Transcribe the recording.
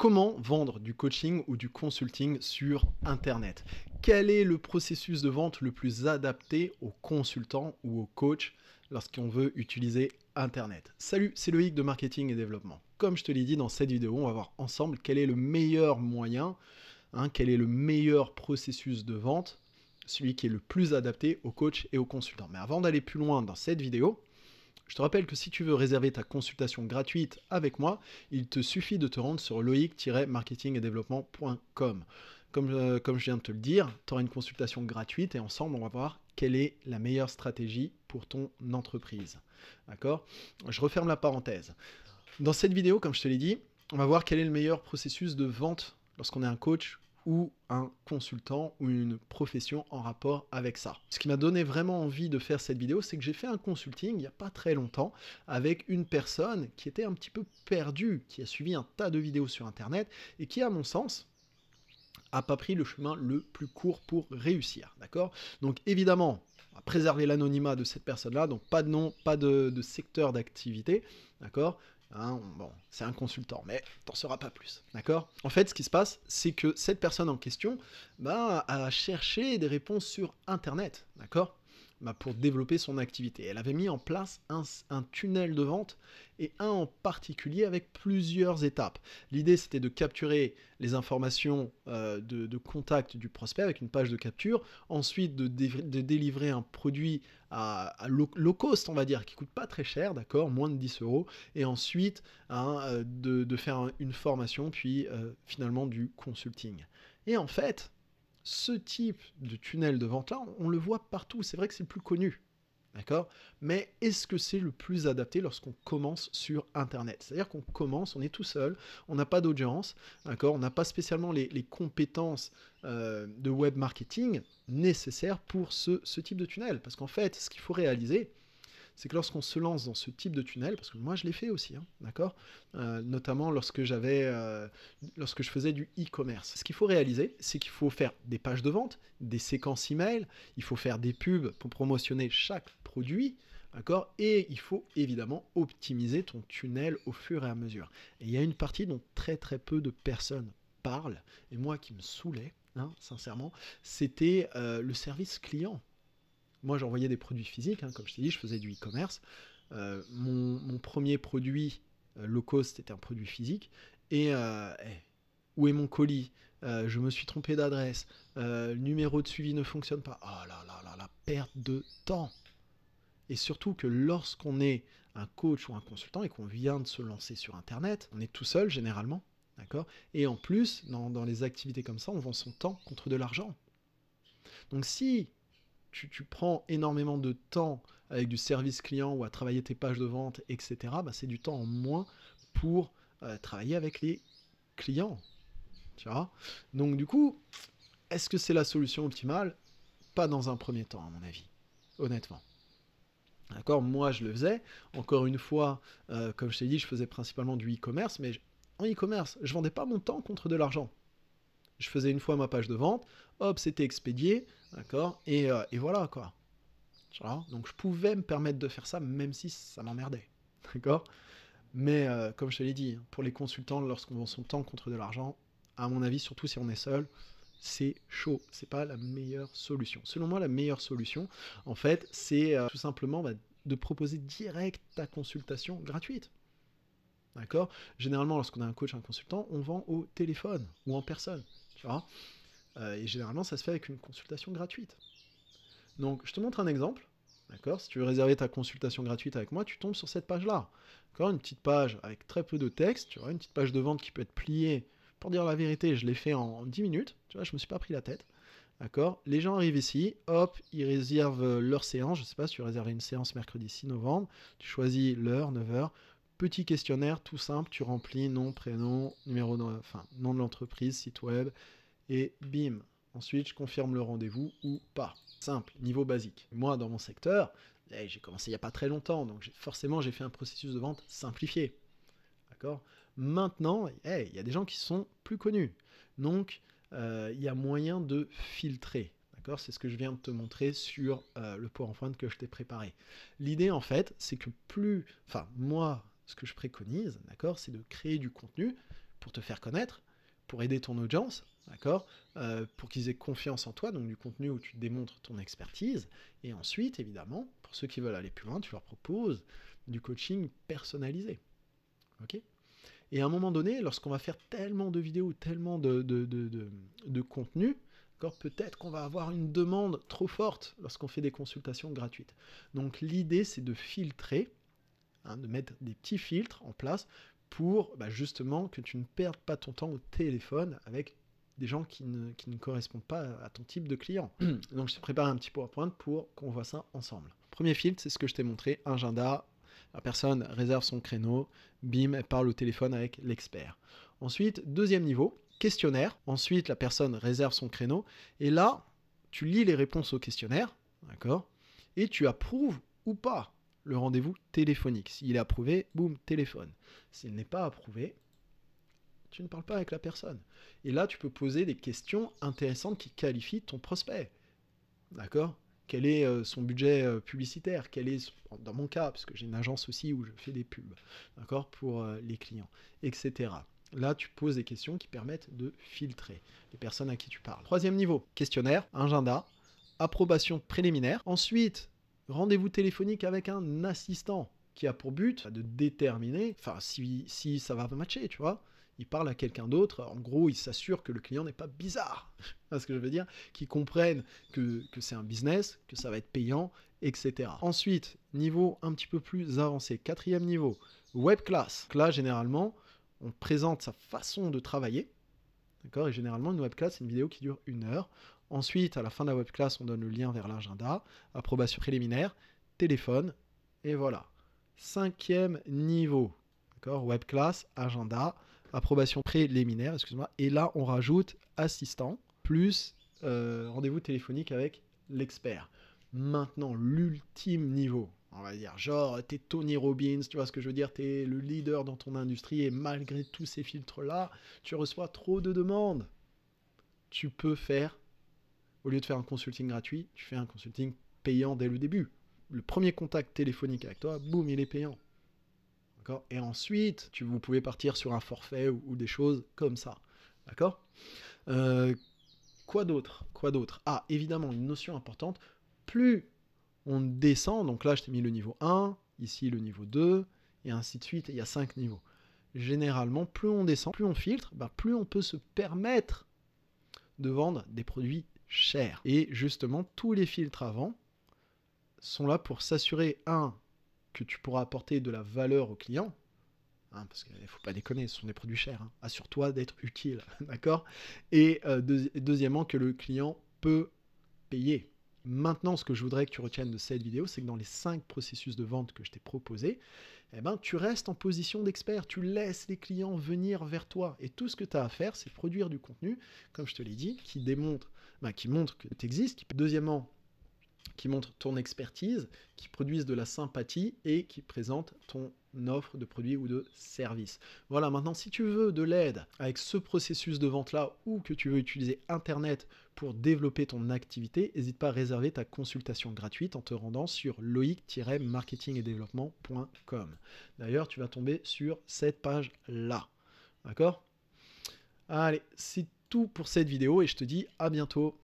Comment vendre du coaching ou du consulting sur Internet? Quel est le processus de vente le plus adapté aux consultants ou aux coachs lorsqu'on veut utiliser Internet? Salut, c'est Loïc de Marketing et Développement. Comme je te l'ai dit dans cette vidéo, on va voir ensemble quel est le meilleur moyen, quel est le meilleur processus de vente, celui qui est le plus adapté aux coachs et aux consultants. Mais avant d'aller plus loin dans cette vidéo, je te rappelle que si tu veux réserver ta consultation gratuite avec moi, il te suffit de te rendre sur loic-marketingetdeveloppement.com. Comme je viens de te le dire, tu auras une consultation gratuite et ensemble, on va voir quelle est la meilleure stratégie pour ton entreprise. D'accord? Je referme la parenthèse. Dans cette vidéo, comme je te l'ai dit, on va voir quel est le meilleur processus de vente lorsqu'on est un coach ou un consultant ou une profession en rapport avec ça. Ce qui m'a donné vraiment envie de faire cette vidéo, c'est que j'ai fait un consulting il n'y a pas très longtemps avec une personne qui était un petit peu perdue, qui a suivi un tas de vidéos sur Internet et qui, à mon sens, n'a pas pris le chemin le plus court pour réussir. D'accord? Donc évidemment, on va préserver l'anonymat de cette personne-là, donc pas de nom, pas de secteur d'activité. D'accord? Bon, c'est un consultant, mais t'en sauras pas plus, d'accord? En fait, ce qui se passe, c'est que cette personne en question a cherché des réponses sur Internet, d'accord? Pour développer son activité. Elle avait mis en place un tunnel de vente et un en particulier avec plusieurs étapes. L'idée, c'était de capturer les informations de contact du prospect avec une page de capture, ensuite de délivrer un produit à low cost, on va dire, qui coûte pas très cher, d'accord, moins de 10 euros, et ensuite de faire une formation, puis finalement du consulting. Et en fait, ce type de tunnel de vente-là, on le voit partout. C'est vrai que c'est le plus connu, d'accord? Mais est-ce que c'est le plus adapté lorsqu'on commence sur Internet? C'est-à-dire qu'on commence, on est tout seul, on n'a pas d'audience, d'accord? On n'a pas spécialement les compétences de web marketing nécessaires pour ce type de tunnel. Parce qu'en fait, ce qu'il faut réaliser, c'est que lorsqu'on se lance dans ce type de tunnel, parce que moi je l'ai fait aussi, d'accord, notamment lorsque je faisais du e-commerce. Ce qu'il faut réaliser, c'est qu'il faut faire des pages de vente, des séquences email, il faut faire des pubs pour promotionner chaque produit, d'accord, et il faut évidemment optimiser ton tunnel au fur et à mesure. Et il y a une partie dont très très peu de personnes parlent, et moi qui me saoulais, sincèrement, c'était le service client. Moi, j'envoyais des produits physiques, comme je t'ai dit, je faisais du e-commerce. Mon premier produit low cost était un produit physique. Et où est mon colis? Je me suis trompé d'adresse. Le numéro de suivi ne fonctionne pas. Oh là là là, la perte de temps. Et surtout que lorsqu'on est un coach ou un consultant et qu'on vient de se lancer sur Internet, on est tout seul généralement. D'accord? Et en plus, dans les activités comme ça, on vend son temps contre de l'argent. Donc si tu prends énormément de temps avec du service client ou à travailler tes pages de vente, etc., c'est du temps en moins pour travailler avec les clients. Tu vois? Donc du coup, est-ce que c'est la solution optimale? Pas dans un premier temps, à mon avis, honnêtement. D'accord? Moi, je le faisais. Encore une fois, comme je t'ai dit, je faisais principalement du e-commerce, mais en e-commerce, je vendais pas mon temps contre de l'argent. Je faisais une fois ma page de vente, hop, c'était expédié, d'accord, et voilà, quoi. Donc je pouvais me permettre de faire ça, même si ça m'emmerdait, d'accord. Mais comme je te l'ai dit, pour les consultants, lorsqu'on vend son temps contre de l'argent, à mon avis, surtout si on est seul, c'est chaud. C'est pas la meilleure solution. Selon moi, la meilleure solution, en fait, c'est tout simplement de proposer direct ta consultation gratuite. D'accord? Généralement, lorsqu'on a un coach, un consultant, on vend au téléphone ou en personne. Tu vois? Et généralement, ça se fait avec une consultation gratuite. Donc, je te montre un exemple. D'accord? Si tu veux réserver ta consultation gratuite avec moi, tu tombes sur cette page-là. D'accord? Une petite page avec très peu de texte. Tu vois, une petite page de vente qui peut être pliée. Pour dire la vérité, je l'ai fait en 10 minutes. Tu vois, je me suis pas pris la tête. D'accord? Les gens arrivent ici, hop, ils réservent leur séance. Je ne sais pas si tu veux réserver une séance mercredi 6 novembre. Tu choisis l'heure, 9h. Petit questionnaire tout simple, tu remplis nom, prénom, numéro nom de l'entreprise, site web, et bim. Ensuite, je confirme le rendez-vous ou pas. Simple, niveau basique. Moi, dans mon secteur, j'ai commencé il n'y a pas très longtemps, donc forcément, j'ai fait un processus de vente simplifié. D'accord? Maintenant, il y a des gens qui sont plus connus. Donc, il y a moyen de filtrer. D'accord? C'est ce que je viens de te montrer sur le PowerPoint que je t'ai préparé. L'idée, en fait, c'est que moi, ce que je préconise, d'accord, c'est de créer du contenu pour te faire connaître, pour aider ton audience, d'accord, pour qu'ils aient confiance en toi, donc du contenu où tu démontres ton expertise. Et ensuite, évidemment, pour ceux qui veulent aller plus loin, tu leur proposes du coaching personnalisé. Ok ? Et à un moment donné, lorsqu'on va faire tellement de vidéos, tellement de contenu, peut-être qu'on va avoir une demande trop forte lorsqu'on fait des consultations gratuites. Donc l'idée, c'est de filtrer, de mettre des petits filtres en place pour justement que tu ne perdes pas ton temps au téléphone avec des gens qui ne correspondent pas à ton type de client. Donc je te prépare un petit PowerPoint pour qu'on voit ça ensemble. Premier filtre, c'est ce que je t'ai montré, agenda. La personne réserve son créneau, bim, elle parle au téléphone avec l'expert. Ensuite, deuxième niveau, questionnaire. Ensuite, la personne réserve son créneau. Et là, tu lis les réponses au questionnaire, d'accord ? Et tu approuves ou pas le rendez-vous téléphonique. S'il est approuvé, boum, téléphone. S'il n'est pas approuvé, tu ne parles pas avec la personne. Et là, tu peux poser des questions intéressantes qui qualifient ton prospect. D'accord ? Quel est son budget publicitaire? Quel est, dans mon cas, parce que j'ai une agence aussi où je fais des pubs, d'accord, pour les clients, etc. Là, tu poses des questions qui permettent de filtrer les personnes à qui tu parles. Troisième niveau, questionnaire, agenda, approbation préliminaire. Ensuite, rendez-vous téléphonique avec un assistant qui a pour but de déterminer, si ça va matcher, tu vois. Il parle à quelqu'un d'autre, en gros, il s'assure que le client n'est pas bizarre. C'est ce que je veux dire, qu'ils comprennent que c'est un business, que ça va être payant, etc. Ensuite, niveau un petit peu plus avancé, quatrième niveau, web class. Là, généralement, on présente sa façon de travailler, d'accord, et généralement, une web class, c'est une vidéo qui dure 1 heure. Ensuite, à la fin de la web class, on donne le lien vers l'agenda, approbation préliminaire, téléphone, et voilà. Cinquième niveau, d'accord, web class, agenda, approbation préliminaire, excuse-moi, et là, on rajoute assistant, plus rendez-vous téléphonique avec l'expert. Maintenant, l'ultime niveau, on va dire, genre, t'es Tony Robbins, tu vois ce que je veux dire, t'es le leader dans ton industrie, et malgré tous ces filtres-là, tu reçois trop de demandes. Tu peux faire, au lieu de faire un consulting gratuit, tu fais un consulting payant dès le début. Le premier contact téléphonique avec toi, boum, il est payant. D'accord ? Et ensuite, vous pouvez partir sur un forfait ou des choses comme ça. D'accord ? Quoi d'autre ? Ah, évidemment, une notion importante. Plus on descend, donc là, je t'ai mis le niveau 1, ici le niveau 2, et ainsi de suite, et il y a 5 niveaux. Généralement, plus on descend, plus on filtre, plus on peut se permettre de vendre des produits chers. Et justement, tous les filtres avant sont là pour s'assurer, que tu pourras apporter de la valeur au client, parce qu'il ne faut pas déconner, ce sont des produits chers, assure-toi d'être utile, d'accord ? Et deuxièmement, que le client peut payer. Maintenant, ce que je voudrais que tu retiennes de cette vidéo, c'est que dans les 5 processus de vente que je t'ai proposés, tu restes en position d'expert, tu laisses les clients venir vers toi, et tout ce que tu as à faire, c'est produire du contenu, comme je te l'ai dit, qui montre que tu existes, deuxièmement, qui montre ton expertise, qui produisent de la sympathie et qui présentent ton offre de produit ou de service. Voilà, maintenant, si tu veux de l'aide avec ce processus de vente-là ou que tu veux utiliser Internet pour développer ton activité, n'hésite pas à réserver ta consultation gratuite en te rendant sur loic-marketingetdeveloppement.com. D'ailleurs, tu vas tomber sur cette page-là. D'accord ? Allez, c'est tout pour cette vidéo et je te dis à bientôt.